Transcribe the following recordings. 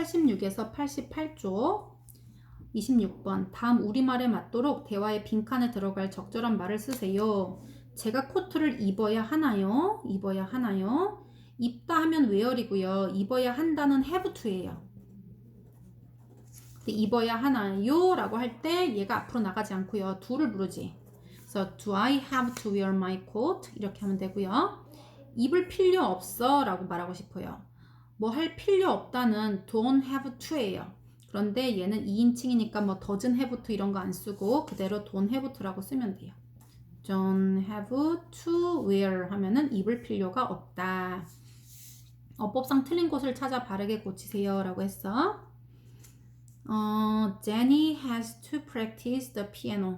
86에서 88쪽 26번 다음 우리말에 맞도록 대화의 빈칸에 들어갈 적절한 말을 쓰세요. 제가 코트를 입어야 하나요? 입어야 하나요? 입다 하면 where이고요. 입어야 한다는 have to예요. 입어야 하나요? 라고 할 때 얘가 앞으로 나가지 않고요. do를 부르지. 그래서 do I have to wear my coat? 이렇게 하면 되고요. 입을 필요 없어 라고 말하고 싶어요. 뭐 할 필요 없다는 don't have to예요. 그런데 얘는 2인칭이니까 뭐 doesn't have to 이런 거 안 쓰고 그대로 don't have to라고 쓰면 돼요. don't have to wear 하면은 입을 필요가 없다. 어법상 틀린 곳을 찾아 바르게 고치세요 라고 했어. Jenny has to practice the piano.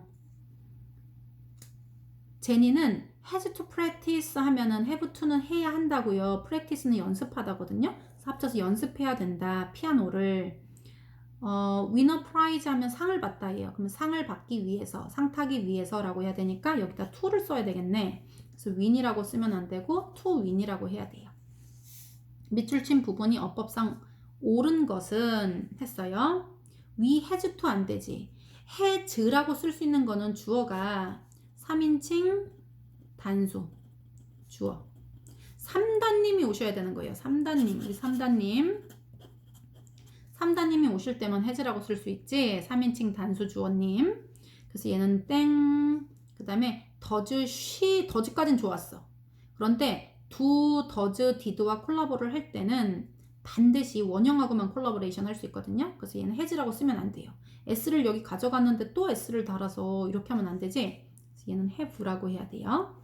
제니는 has to practice 하면은 have to는 해야 한다고요. practice는 연습하다거든요. 그래서 합쳐서 연습해야 된다. 피아노를. winner prize 하면 상을 받다예요. 그러면 상을 받기 위해서, 상 타기 위해서라고 해야 되니까 여기다 to를 써야 되겠네. 그래서 win이라고 쓰면 안 되고 to win이라고 해야 돼요. 밑줄 친 부분이 어법상 옳은 것은 했어요. we has to 안 되지. has라고 쓸 수 있는 거는 주어가 3인칭 단수 주어 3단님이 오셔야 되는 거예요. 3단님 우리 3단님이 오실 때만 has라고 쓸 수 있지. 3인칭 단수 주어님. 그래서 얘는 땡. 그 다음에 does, she, does까진 좋았어. 그런데 do, does, did와 콜라보를 할 때는 반드시 원형하고만 콜라보레이션 할 수 있거든요. 그래서 얘는 has라고 쓰면 안 돼요. s를 여기 가져갔는데 또 s를 달아서 이렇게 하면 안 되지. 그래서 얘는 have라고 해야 돼요.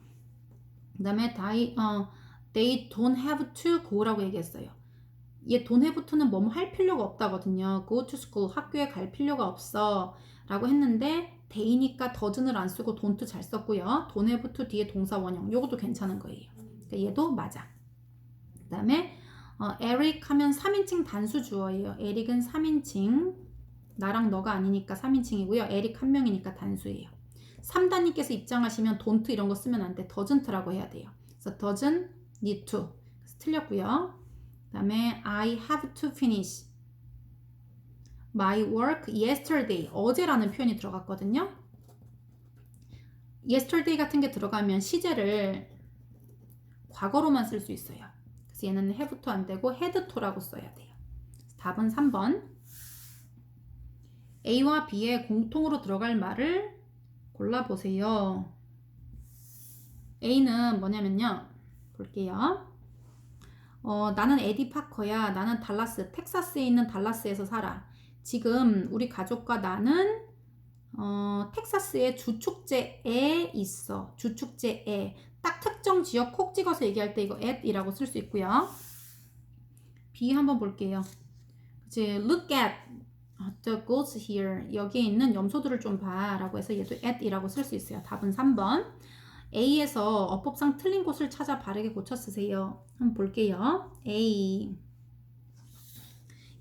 그 다음에 they don't have to go라고 얘기했어요. 얘 don't have to는 뭐뭐 할 필요가 없다거든요. go to school, 학교에 갈 필요가 없어 라고 했는데 they니까 doesn'을 안 쓰고 don't 잘 썼고요. don't have to 뒤에 동사 원형 요것도 괜찮은 거예요. 그러니까 얘도 맞아. 그 다음에 에릭 하면 3인칭 단수 주어예요. 에릭은 3인칭 나랑 너가 아니니까 3인칭이고요. 에릭 한 명이니까 단수예요. 3단님께서 입장하시면 don't 이런 거 쓰면 안 돼. doesn't라고 해야 돼요. 그래서 doesn't need to 그래서 틀렸고요. 그 다음에 I have to finish my work yesterday 어제라는 표현이 들어갔거든요. yesterday 같은 게 들어가면 시제를 과거로만 쓸 수 있어요. 그래서 얘는 have to 안 되고 had to라고 써야 돼요. 답은 3번. A와 B에 공통으로 들어갈 말을 골라보세요. A는 뭐냐면요. 볼게요. 나는 에디 파커야. 나는 달라스, 텍사스에 있는 달라스에서 살아. 지금 우리 가족과 나는 텍사스의 주축제에 있어. 주축제에. 딱 특정 지역 콕 찍어서 얘기할 때 이거 at이라고 쓸 수 있고요. B 한번 볼게요. 이제 look at the goats here. 여기에 있는 염소들을 좀 봐 라고 해서 얘도 at이라고 쓸 수 있어요. 답은 3번. A에서 어법상 틀린 곳을 찾아 바르게 고쳐 쓰세요. 한번 볼게요. A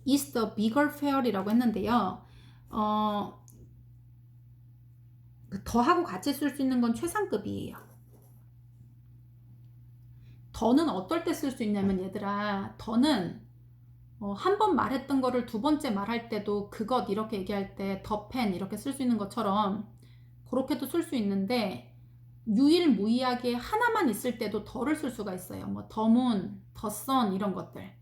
is the bigger fair이라고 했는데요. 더하고 같이 쓸 수 있는 건 최상급이에요. 더는 어떨 때 쓸 수 있냐면 얘들아 더는 한 번 말했던 거를 두 번째 말할 때도 그것 이렇게 얘기할 때 더 펜 이렇게 쓸 수 있는 것처럼 그렇게도 쓸 수 있는데 유일무이하게 하나만 있을 때도 더를 쓸 수가 있어요. 뭐 the moon, the sun 이런 것들.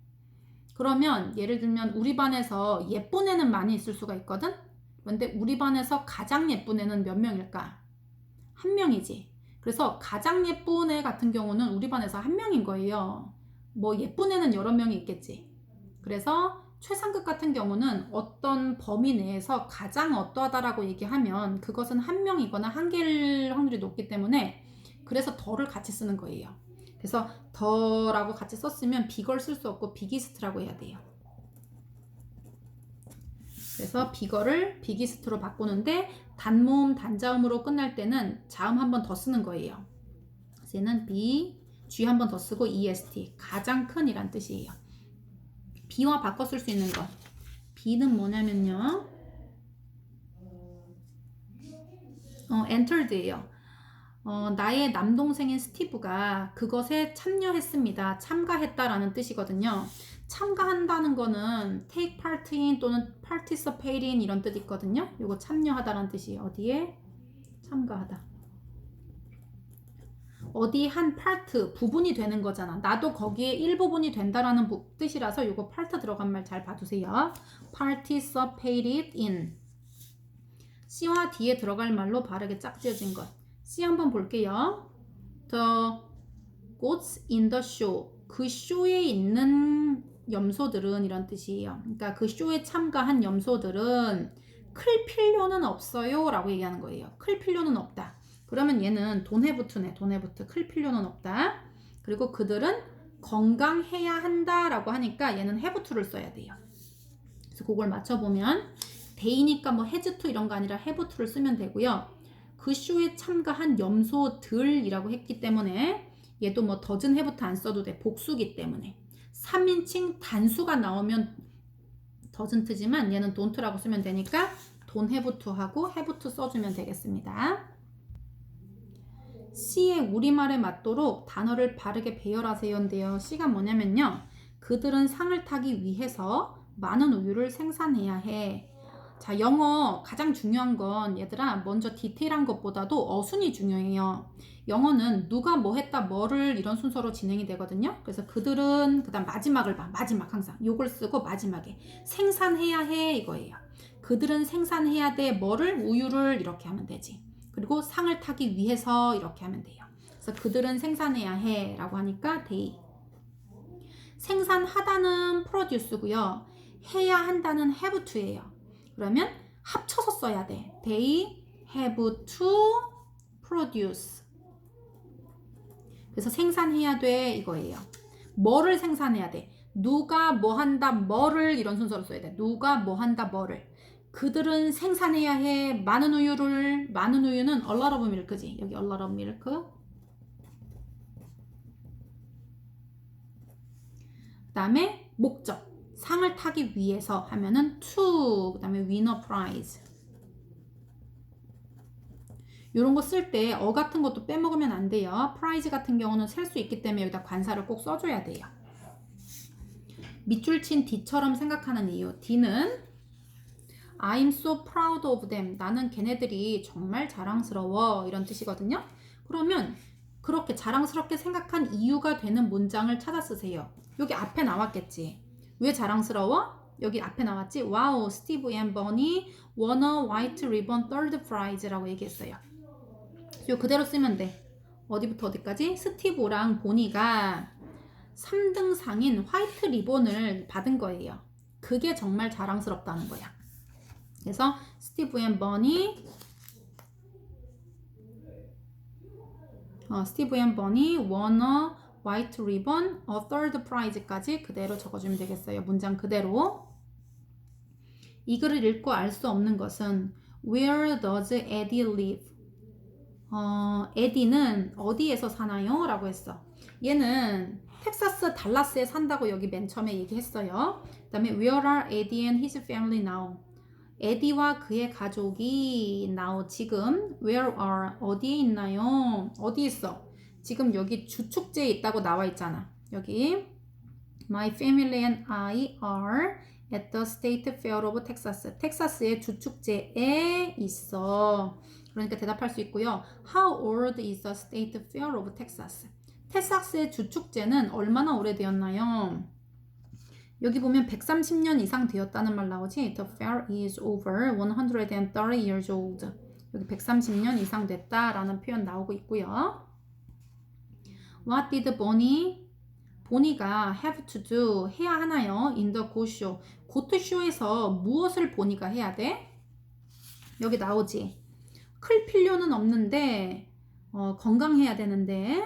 그러면 예를 들면 우리 반에서 예쁜 애는 많이 있을 수가 있거든. 그런데 우리 반에서 가장 예쁜 애는 몇 명일까? 한 명이지. 그래서 가장 예쁜 애 같은 경우는 우리 반에서 한 명인 거예요. 뭐 예쁜 애는 여러 명이 있겠지. 그래서 최상급 같은 경우는 어떤 범위 내에서 가장 어떠하다라고 얘기하면 그것은 한 명이거나 한 개일 확률이 높기 때문에 그래서 더를 같이 쓰는 거예요. 그래서 더라고 같이 썼으면 비걸 쓸 수 없고 비기스트라고 해야 돼요. 그래서 비거를 비기스트로 바꾸는데 단모음 단자음으로 끝날 때는 자음 한 번 더 쓰는 거예요. 그래서 얘는 B, G 한 번 더 쓰고 EST 가장 큰 이란 뜻이에요. B와 바꿔 쓸 수 있는 것. B는 뭐냐면요. entered예요. 나의 남동생인 스티브가 그것에 참여했습니다. 참가했다라는 뜻이거든요. 참가한다는 거는 take part in 또는 participate in 이런 뜻 있거든요. 요거 참여하다라는 뜻이 어디에? 참가하다. 어디 한 파트, 부분이 되는 거잖아. 나도 거기에 일부분이 된다라는 뜻이라서 요거 part 들어간 말 잘 봐두세요. participated in. C와 D에 들어갈 말로 바르게 짝지어진 것. C 한번 볼게요. The goats in the show. 그 쇼에 있는 염소들은 이런 뜻이에요. 그러니까 그 쇼에 참가한 염소들은 클 필요는 없어요 라고 얘기하는 거예요. 클 필요는 없다. 그러면 얘는 don't have to네. don't have to. 클 필요는 없다. 그리고 그들은 건강해야 한다 라고 하니까 얘는 have to를 써야 돼요. 그래서 그걸 맞춰보면 they니까 뭐 has to 이런 거 아니라 have to를 쓰면 되고요. 그 쇼에 참가한 염소들이라고 했기 때문에 얘도 뭐 doesn't have to 안 써도 돼. 복수기 때문에. 3인칭 단수가 나오면 doesn't지만 얘는 don't라고 쓰면 되니까 don't have to 하고 have to 써주면 되겠습니다. C의 우리말에 맞도록 단어를 바르게 배열하세요인데요. C가 뭐냐면요. 그들은 상을 타기 위해서 많은 우유를 생산해야 해. 자, 영어 가장 중요한 건 얘들아 먼저 디테일한 것보다도 어순이 중요해요. 영어는 누가 뭐 했다 뭐를 이런 순서로 진행이 되거든요. 그래서 그들은 그다음 마지막을 봐. 마지막 항상 요걸 쓰고 마지막에 생산해야 해 이거예요. 그들은 생산해야 돼 뭐를 우유를 이렇게 하면 되지. 그리고 상을 타기 위해서 이렇게 하면 돼요. 그래서 그들은 생산해야 해 라고 하니까 they. 생산하다는 produce고요. 해야 한다는 have to예요. 그러면 합쳐서 써야 돼. They have to produce. 그래서 생산해야 돼 이거예요. 뭐를 생산해야 돼? 누가 뭐 한다 뭐를 이런 순서로 써야 돼. 누가 뭐 한다 뭐를. 그들은 생산해야 해 많은 우유를. 많은 우유는 a lot of milk지. 여기 a lot of milk. 그 다음에 목적. 상을 타기 위해서 하면은 to. 그 다음에 win a prize. 이런 거 쓸 때 같은 것도 빼먹으면 안 돼요. prize 같은 경우는 셀 수 있기 때문에 여기다 관사를 꼭 써줘야 돼요. 밑줄 친 D처럼 생각하는 이유. D는 I'm so proud of them. 나는 걔네들이 정말 자랑스러워. 이런 뜻이거든요. 그러면 그렇게 자랑스럽게 생각한 이유가 되는 문장을 찾아 쓰세요. 여기 앞에 나왔겠지. 왜 자랑스러워? 여기 앞에 나왔지. Wow, Steve and Bonnie won a white ribbon third prize라고 얘기했어요. 요 그대로 쓰면 돼. 어디부터 어디까지? 스티브랑 보니가 3등상인 화이트 리본을 받은 거예요. 그게 정말 자랑스럽다는 거야. 그래서 스티브 앤 버니 won a white ribbon, a third prize까지 그대로 적어주면 되겠어요. 문장 그대로. 이 글을 읽고 알 수 없는 것은 Where does Eddie live? 에디는 어디에서 사나요? 라고 했어. 얘는 텍사스 달라스에 산다고 여기 맨 처음에 얘기했어요. 그 다음에 Where are Eddie and his family now? 에디와 그의 가족이 now 지금 Where are 어디에 있나요? 어디 있어? 지금 여기 주축제에 있다고 나와 있잖아. 여기 My family and I are at the State Fair of Texas. 텍사스의 주축제에 있어. 그러니까 대답할 수 있고요. How old is the State Fair of Texas? 텍사스의 주축제는 얼마나 오래되었나요? 여기 보면 130년 이상 되었다는 말 나오지? The fair is over 130 years old. 여기 130년 이상 됐다라는 표현 나오고 있고요. What did 보니가 have to do 해야 하나요? In the goat show. 고트 쇼에서 무엇을 보니가 해야 돼? 여기 나오지. 클 필요는 없는데 건강해야 되는데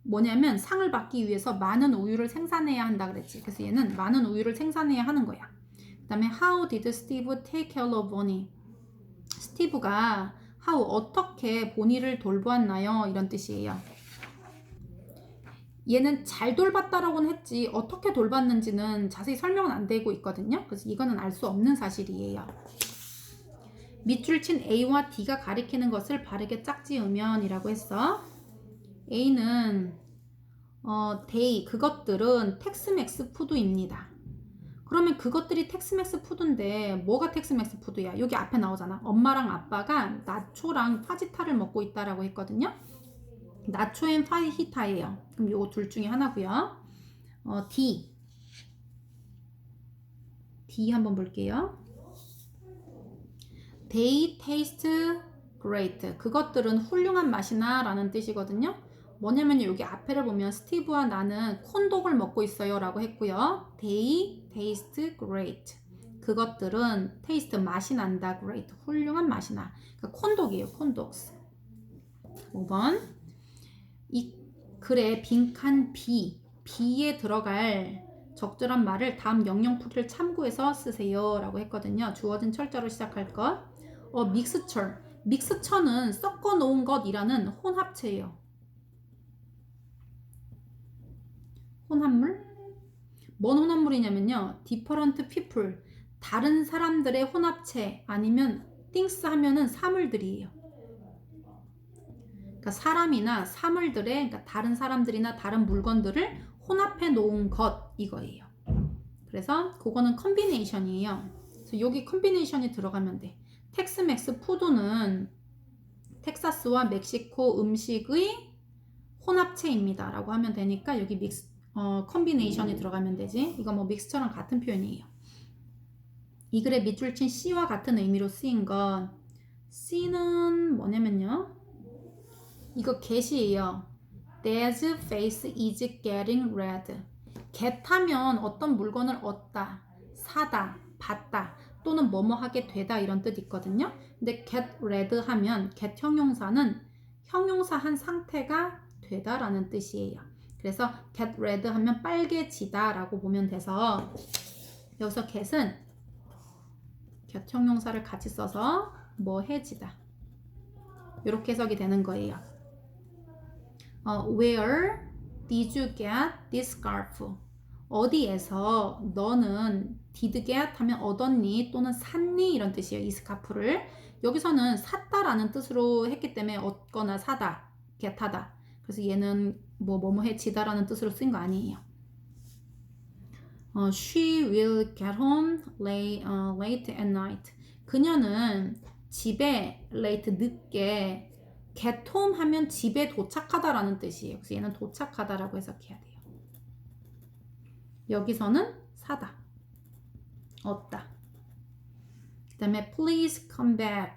뭐냐면 상을 받기 위해서 많은 우유를 생산해야 한다 그랬지. 그래서 얘는 많은 우유를 생산해야 하는 거야. 그 다음에 How did Steve take care of Bonnie? 스티브가 어떻게 보니를 돌보았나요? 이런 뜻이에요. 얘는 잘 돌봤다라고는 했지 어떻게 돌봤는지는 자세히 설명은 안 되고 있거든요. 그래서 이거는 알 수 없는 사실이에요. 밑줄 친 A와 D가 가리키는 것을 바르게 짝지으면 이라고 했어. A는 they 그것들은 텍스맥스 푸드입니다. 그러면 그것들이 텍스맥스 푸드인데 뭐가 텍스맥스 푸드야? 여기 앞에 나오잖아. 엄마랑 아빠가 나초랑 파지타를 먹고 있다라고 했거든요. 나초 앤 파히타예요. 그럼 요거 둘 중에 하나고요. D 한번 볼게요. They taste great. 그것들은 훌륭한 맛이나 라는 뜻이거든요. 뭐냐면 여기 앞에를 보면 스티브와 나는 콘독을 먹고 있어요 라고 했고요. They taste great. 그것들은 taste 맛이 난다. great. 훌륭한 맛이 나. 그러니까 콘독이에요. 콘독스. 5번. 이 글에 빈칸 B에 들어갈 적절한 말을 다음 영영풀이를 참고해서 쓰세요 라고 했거든요. 주어진 철자로 시작할 것. 믹스처는 섞어 놓은 것이라는 혼합체예요. 혼합물? 뭔 혼합물이냐면요. different people, 다른 사람들의 혼합체 아니면 things 하면은 사물들이에요. 그러니까 사람이나 사물들의, 그러니까 다른 사람들이나 다른 물건들을 혼합해 놓은 것 이거예요. 그래서 그거는 컨비네이션이에요. 그래서 여기 컨비네이션이 들어가면 돼. 텍스맥스 푸드는 텍사스와 멕시코 음식의 혼합체입니다 라고 하면 되니까 여기 컨비네이션이 들어가면 되지. 이거 뭐 믹스처랑 같은 표현이에요. 이 글에 밑줄 친 C와 같은 의미로 쓰인 것. C는 뭐냐면요. 이거 get이에요. Dad's face is getting red. get 하면 어떤 물건을 얻다, 사다, 받다 또는 뭐뭐 하게 되다 이런 뜻 있거든요. 근데 get red 하면 get 형용사는 형용사 한 상태가 되다 라는 뜻이에요. 그래서 get red 하면 빨개지다 라고 보면 돼서 여기서 get은 get 형용사를 같이 써서 뭐 해지다 이렇게 해석이 되는 거예요. Where did you get this scarf? 어디에서 너는 did get 하면 얻었니 또는 샀니 이런 뜻이에요. 이 스카프를 여기서는 샀다라는 뜻으로 했기 때문에 얻거나 사다, get하다. 그래서 얘는 뭐뭐 해지다라는 뜻으로 쓴 거 아니에요. She will get home late at night. 그녀는 집에 late 늦게 get home 하면 집에 도착하다라는 뜻이에요. 그래서 얘는 도착하다라고 해석해야 돼요. 여기서는 사다, 얻다. 그 다음에 please come back.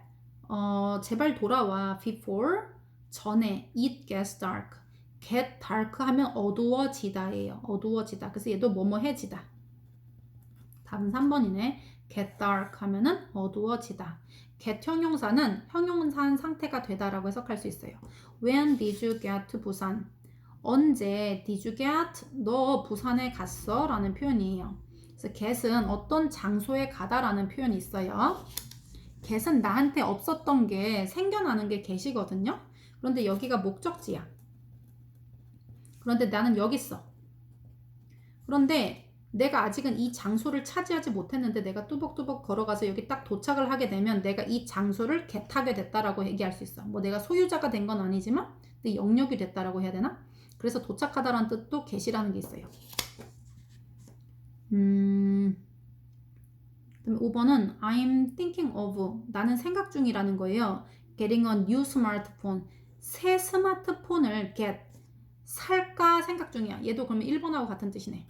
제발 돌아와. before, 전에. it gets dark. get dark 하면 어두워지다예요. 어두워지다. 그래서 얘도 뭐뭐해지다. 답은 3번이네. get dark 하면은 어두워지다. get 형용사는 형용사 한 상태가 되다라고 해석할 수 있어요. When did you get to 부산? 언제 did you get? 너 부산에 갔어? 라는 표현이에요. 그래서 get은 어떤 장소에 가다라는 표현이 있어요. get은 나한테 없었던 게 생겨나는 게 get이거든요. 그런데 여기가 목적지야. 그런데 나는 여기 있어. 그런데 내가 아직은 이 장소를 차지하지 못했는데 내가 뚜벅뚜벅 걸어가서 여기 딱 도착을 하게 되면 내가 이 장소를 get하게 됐다라고 얘기할 수 있어. 뭐 내가 소유자가 된 건 아니지만 내 영역이 됐다라고 해야 되나? 그래서 도착하다라는 뜻도 get이라는 게 있어요. 그다음에 5번은 I'm thinking of, 나는 생각 중이라는 거예요. Getting a new smartphone, 새 스마트폰을 get, 살까 생각 중이야. 얘도 그러면 1번하고 같은 뜻이네.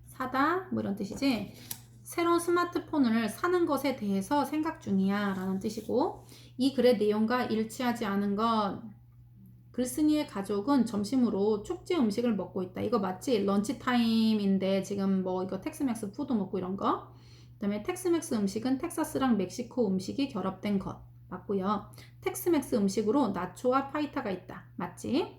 사다 뭐 이런 뜻이지. 새로운 스마트폰을 사는 것에 대해서 생각 중이야 라는 뜻이고, 이 글의 내용과 일치하지 않은 것. 글쓴이의 가족은 점심으로 축제 음식을 먹고 있다. 이거 맞지? 런치 타임인데 지금 뭐 이거 텍스맥스 푸드 먹고 이런 거. 그 다음에 텍스맥스 음식은 텍사스랑 멕시코 음식이 결합된 것. 맞고요. 텍스맥스 음식으로 나초와 파이타가 있다. 맞지?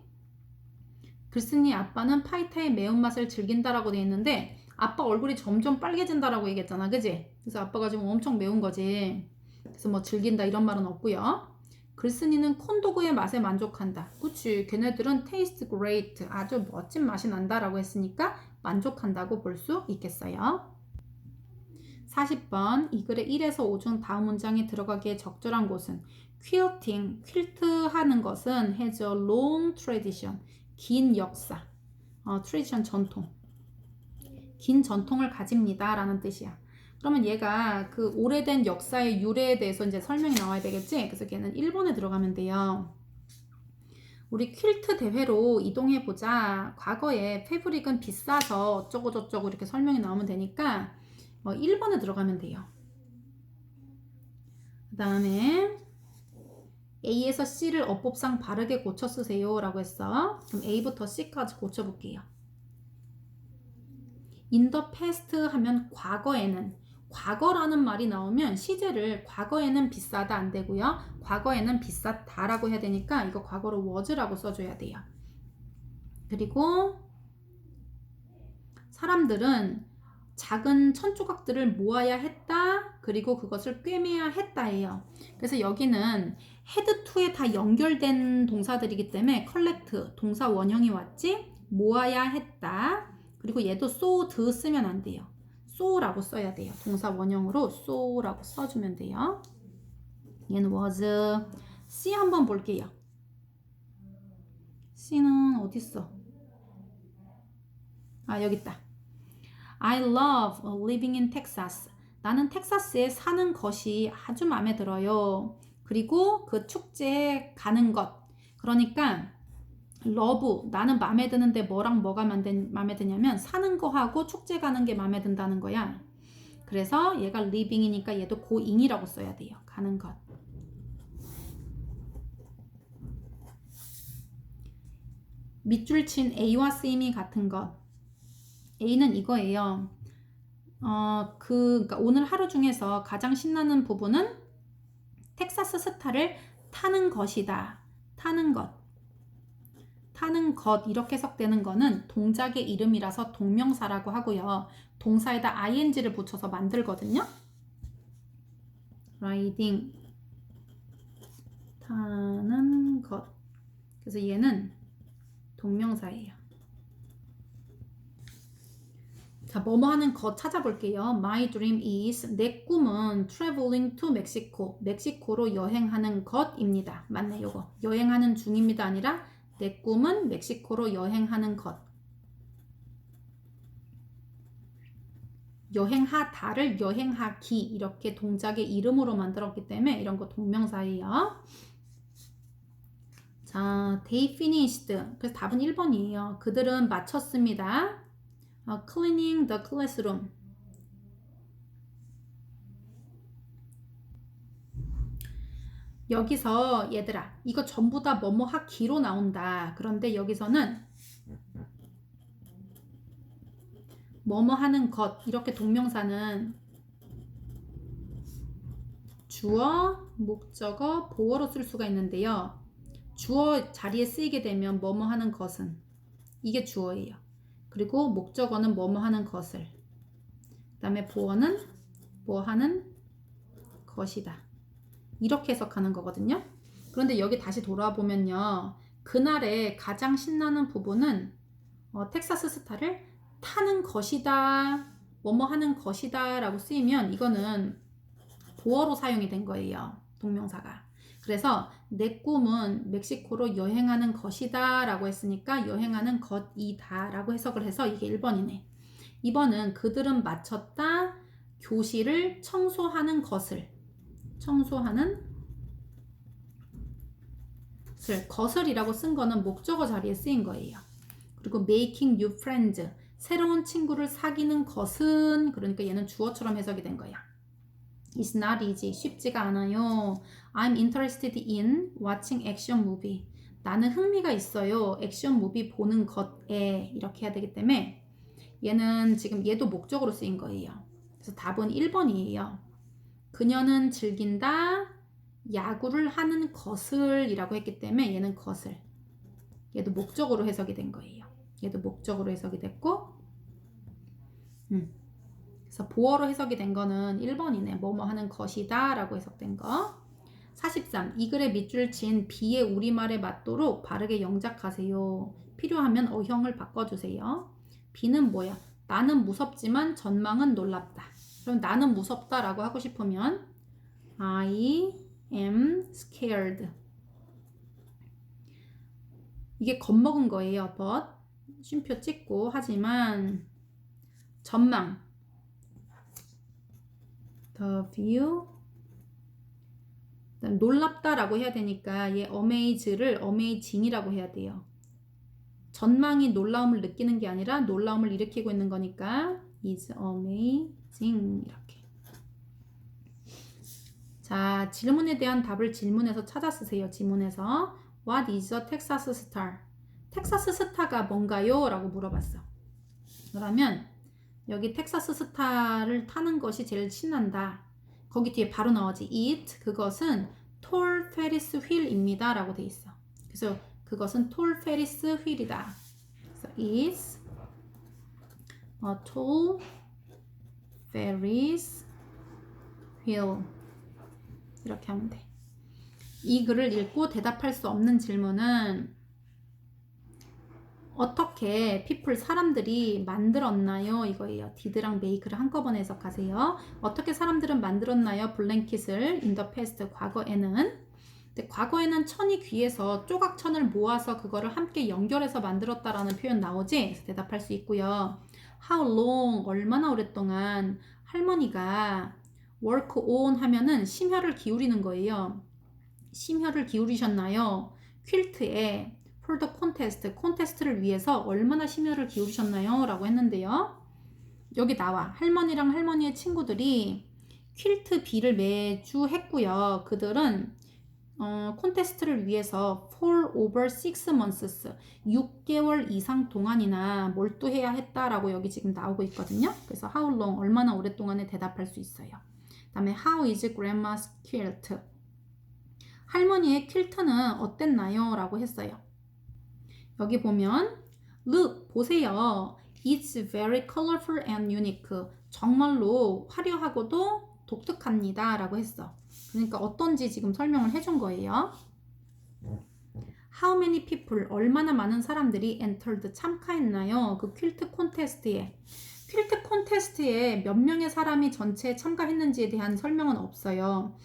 글쓴이 아빠는 파이타의 매운맛을 즐긴다라고 돼 있는데 아빠 얼굴이 점점 빨개진다라고 얘기했잖아. 그지? 그래서 아빠가 지금 엄청 매운 거지. 그래서 뭐 즐긴다 이런 말은 없고요. 글쓴이는 콘도그의 맛에 만족한다. 그치? 걔네들은 taste great, 아주 멋진 맛이 난다라고 했으니까 만족한다고 볼 수 있겠어요. 40번, 이 글의 1에서 5 중 다음 문장에 들어가기에 적절한 곳은 quilting, 퀼트 하는 것은 has a long tradition, 긴 역사. tradition 전통. 긴 전통을 가집니다 라는 뜻이야. 그러면 얘가 그 오래된 역사의 유래에 대해서 이제 설명이 나와야 되겠지? 그래서 걔는 1번에 들어가면 돼요. 우리 퀼트 대회로 이동해보자. 과거에 패브릭은 비싸서 어쩌고저쩌고 이렇게 설명이 나오면 되니까 1번에 들어가면 돼요. 그 다음에 A에서 C를 어법상 바르게 고쳐 쓰세요 라고 했어. 그럼 A부터 C까지 고쳐볼게요. In the past 하면 과거라는 말이 나오면 시제를 과거에는 비싸다 안 되고요. 과거에는 비쌌다라고 해야 되니까 이거 과거로 was라고 써줘야 돼요. 그리고 사람들은 작은 천조각들을 모아야 했다. 그리고 그것을 꿰매야 했다예요. 그래서 여기는 head to에 다 연결된 동사들이기 때문에 collect 동사 원형이 왔지. 모아야 했다. 그리고 얘도 so, the 쓰면 안 돼요. so라고 써야 돼요. 동사 원형으로 so라고 써주면 돼요. 얘는 was. C 한번 볼게요. C는 어딨어? 여기 있다. I love living in Texas. 나는 텍사스에 사는 것이 아주 마음에 들어요. 그리고 그 축제에 가는 것. 그러니까 love, 나는 마음에 드는데 뭐랑 뭐가 마음에 드냐면 사는 거하고 축제 가는 게 마음에 든다는 거야. 그래서 얘가 living이니까 얘도 going이라고 써야 돼요. 가는 것. 밑줄 친 A와 C임이 같은 것. A는 이거예요. 그러니까 오늘 하루 중에서 가장 신나는 부분은 텍사스 스타를 타는 것이다. 타는 것. 타는 것 이렇게 해석되는 거는 동작의 이름이라서 동명사라고 하고요. 동사에다 ing를 붙여서 만들거든요. riding 타는 것. 그래서 얘는 동명사예요. 자, 뭐뭐 하는 것 찾아볼게요. My dream is, 내 꿈은 traveling to Mexico, 멕시코로 여행하는 것입니다. 맞네, 요거. 여행하는 중입니다 아니라 내 꿈은 멕시코로 여행하는 것. 여행하다를 여행하기 이렇게 동작의 이름으로 만들었기 때문에 이런 거 동명사예요. 자, they finished. 그래서 답은 1번이에요. 그들은 마쳤습니다. cleaning the classroom. 여기서 얘들아 이거 전부 다 뭐뭐 하기로 나온다. 그런데 여기서는 뭐뭐 하는 것 이렇게 동명사는 주어, 목적어, 보어로 쓸 수가 있는데요. 주어 자리에 쓰이게 되면 뭐뭐 하는 것은 이게 주어예요. 그리고 목적어는 뭐뭐 하는 것을, 그 다음에 보어는 뭐 하는 것이다. 이렇게 해석하는 거거든요. 그런데 여기 다시 돌아보면요. 그날의 가장 신나는 부분은 텍사스 스타를 타는 것이다. 뭐뭐 하는 것이다 라고 쓰이면 이거는 보어로 사용이 된 거예요. 동명사가. 그래서 내 꿈은 멕시코로 여행하는 것이다 라고 했으니까 여행하는 것이다 라고 해석을 해서 이게 1번이네. 2번은 그들은 마쳤다. 교실을 청소하는 것을. 청소하는 것을이라고 쓴 거는 목적어 자리에 쓰인 거예요. 그리고 making new friends. 새로운 친구를 사귀는 것은, 그러니까 얘는 주어처럼 해석이 된 거야. It's not easy. 쉽지가 않아요. I'm interested in watching action movie. 나는 흥미가 있어요. 액션 무비 보는 것에 이렇게 해야 되기 때문에 얘는 지금 얘도 목적으로 쓰인 거예요. 그래서 답은 1번이에요. 그녀는 즐긴다. 야구를 하는 것을 이라고 했기 때문에 얘는 것을. 얘도 목적으로 해석이 된 거예요. 얘도 목적으로 해석이 됐고 그래서 보어로 해석이 된 거는 1번이네. 뭐뭐 하는 것이다 라고 해석된 거. 43. 이 글에 밑줄 친 B의 우리말에 맞도록 바르게 영작하세요. 필요하면 어형을 바꿔주세요. B는 뭐야? 나는 무섭지만 전망은 놀랍다. 그럼 나는 무섭다 라고 하고 싶으면 I am scared. 이게 겁먹은 거예요. but 쉼표 찍고 하지만 전망 the view 놀랍다라고 해야 되니까 얘 amaze를 amazing이라고 해야 돼요. 전망이 놀라움을 느끼는 게 아니라 놀라움을 일으키고 있는 거니까 is amazing 이렇게. 자, 질문에 대한 답을 질문에서 찾아 쓰세요. 지문에서 What is a Texas star? 텍사스 스타가 뭔가요? 라고 물어봤어. 그러면 여기 텍사스 스타를 타는 것이 제일 신난다. 거기 뒤에 바로 나오지. It, 그것은 tall Ferris wheel입니다. 라고 돼 있어. 그래서 그것은 tall Ferris wheel이다. 그래서 is a tall Ferris wheel. 이렇게 하면 돼. 이 글을 읽고 대답할 수 없는 질문은 어떻게 people 사람들이 만들었나요? 이거예요. did랑 make를 한꺼번에 해석하세요. 어떻게 사람들은 만들었나요? 블랭킷을 in the past 과거에는. 근데 과거에는 천이 귀해서 조각천을 모아서 그거를 함께 연결해서 만들었다라는 표현 나오지? 그래서 대답할 수 있고요. How long 얼마나 오랫동안 할머니가 work on 하면은 심혈을 기울이는 거예요. 심혈을 기울이셨나요? 퀼트에 for the contest, 콘테스트를 위해서 얼마나 심혈을 기울이셨나요? 라고 했는데요. 여기 나와. 할머니랑 할머니의 친구들이 퀼트 비를 매주 했고요. 그들은 콘테스트를 위해서 for over 6 months, 6개월 이상 동안이나 몰두해야 했다라고 여기 지금 나오고 있거든요. 그래서 how long, 얼마나 오랫동안에 대답할 수 있어요. 그 다음에 how is grandma's quilt? 할머니의 퀼트는 어땠나요? 라고 했어요. 여기 보면 look, 보세요. It's very colorful and unique. 정말로 화려하고도 독특합니다. 라고 했어. 그러니까 어떤지 지금 설명을 해준 거예요. How many people, 얼마나 많은 사람들이 entered, 참가했나요? 그 퀼트 콘테스트에. 퀼트 콘테스트에 몇 명의 사람이 전체에 참가했는지에 대한 설명은 없어요.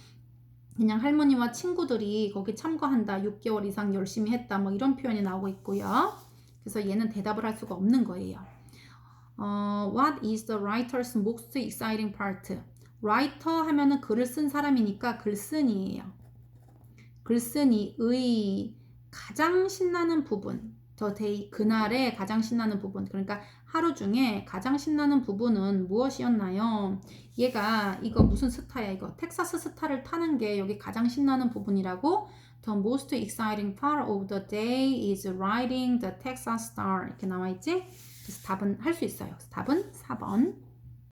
그냥 할머니와 친구들이 거기 참가한다, 6개월 이상 열심히 했다, 뭐 이런 표현이 나오고 있고요. 그래서 얘는 대답을 할 수가 없는 거예요. What is the writer's most exciting part? writer 하면은 글을 쓴 사람이니까 글쓴이에요. 글쓴이의 가장 신나는 부분, the day, 그날의 가장 신나는 부분. 그러니까 하루 중에 가장 신나는 부분은 무엇이었나요? 얘가 이거 무슨 스타야 이거? 텍사스 스타를 타는 게 여기 가장 신나는 부분이라고. The most exciting part of the day is riding the Texas Star. 이렇게 나와 있지? 그래서 답은 할 수 있어요. 답은 4번.